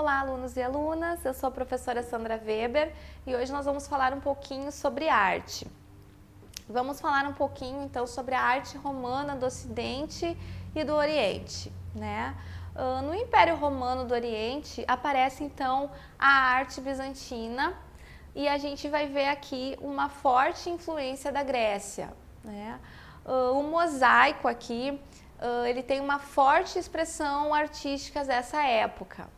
Olá, alunos e alunas, eu sou a professora Sandra Weber e hoje nós vamos falar um pouquinho sobre arte. Vamos falar um pouquinho então sobre a arte romana do Ocidente e do Oriente, né? No Império Romano do Oriente aparece então a arte bizantina e a gente vai ver aqui uma forte influência da Grécia, né? O mosaico aqui, ele tem uma forte expressão artística dessa época.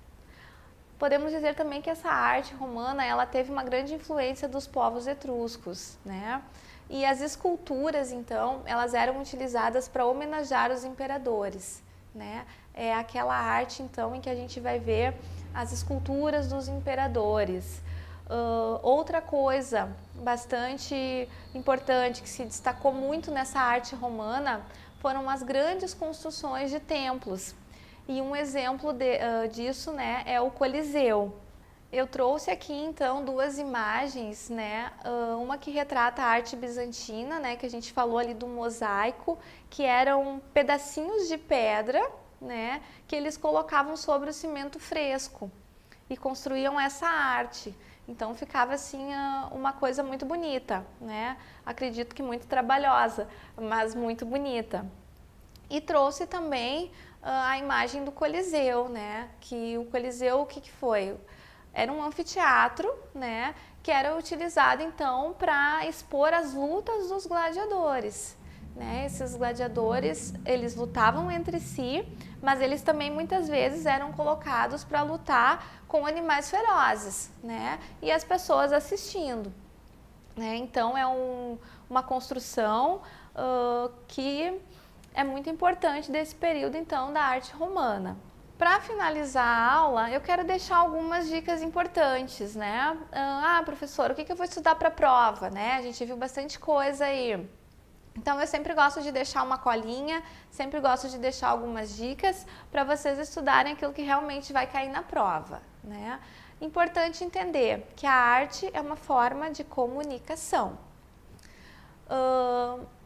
Podemos dizer também que essa arte romana, ela teve uma grande influência dos povos etruscos, né? E as esculturas, então, elas eram utilizadas para homenagear os imperadores, né? É aquela arte, então, em que a gente vai ver as esculturas dos imperadores. Outra coisa bastante importante que se destacou muito nessa arte romana foram as grandes construções de templos. E um exemplo disso, né, é o Coliseu. Eu trouxe aqui então duas imagens, né, uma que retrata a arte bizantina, né, que a gente falou ali do mosaico, que eram pedacinhos de pedra, né, que eles colocavam sobre o cimento fresco e construíam essa arte. Então ficava assim uma coisa muito bonita, né? Acredito que muito trabalhosa, mas muito bonita. E trouxe também a imagem do Coliseu, né? Que o Coliseu, o que foi? Era um anfiteatro, né? Que era utilizado então para expor as lutas dos gladiadores. Né? Esses gladiadores, eles lutavam entre si, mas eles também muitas vezes eram colocados para lutar com animais ferozes, né? E as pessoas assistindo. Né? Então é uma construção que é muito importante desse período então da arte romana. Para finalizar a aula, eu quero deixar algumas dicas importantes, né? Professor, o que eu vou estudar para a prova, né? A gente viu bastante coisa aí. Então, eu sempre gosto de deixar uma colinha, sempre gosto de deixar algumas dicas para vocês estudarem aquilo que realmente vai cair na prova, né? Importante entender que a arte é uma forma de comunicação.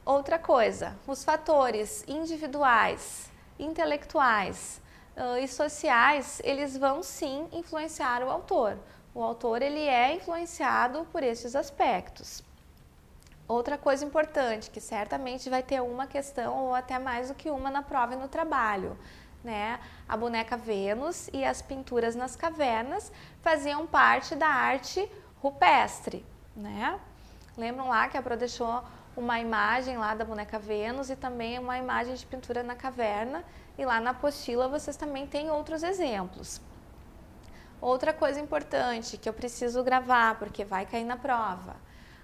Outra coisa, os fatores individuais, intelectuais e sociais, eles vão sim influenciar o autor. O autor, ele é influenciado por esses aspectos. Outra coisa importante, que certamente vai ter uma questão ou até mais do que uma na prova e no trabalho, né? A boneca Vênus e as pinturas nas cavernas faziam parte da arte rupestre, né? Lembram lá que a Pro deixou uma imagem lá da boneca Vênus e também uma imagem de pintura na caverna, e lá na apostila vocês também têm outros exemplos. Outra coisa importante que eu preciso gravar, porque vai cair na prova.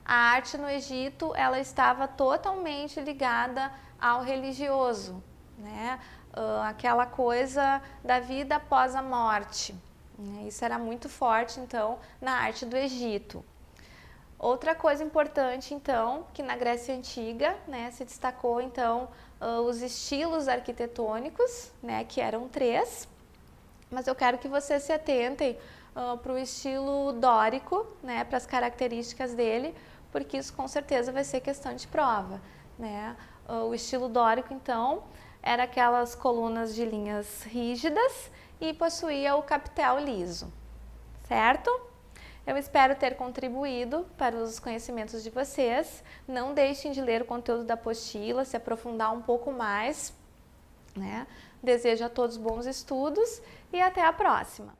A arte no Egito, ela estava totalmente ligada ao religioso, né? Aquela coisa da vida após a morte. Né? Isso era muito forte, então, na arte do Egito. Outra coisa importante, então, que na Grécia Antiga, né, se destacou, então, os estilos arquitetônicos, né, que eram 3, mas eu quero que vocês se atentem para o estilo dórico, né, para as características dele, porque isso com certeza vai ser questão de prova, né? O estilo dórico, então, era aquelas colunas de linhas rígidas e possuía o capitel liso, certo? Eu espero ter contribuído para os conhecimentos de vocês. Não deixem de ler o conteúdo da apostila, se aprofundar um pouco mais, né? Desejo a todos bons estudos e até a próxima!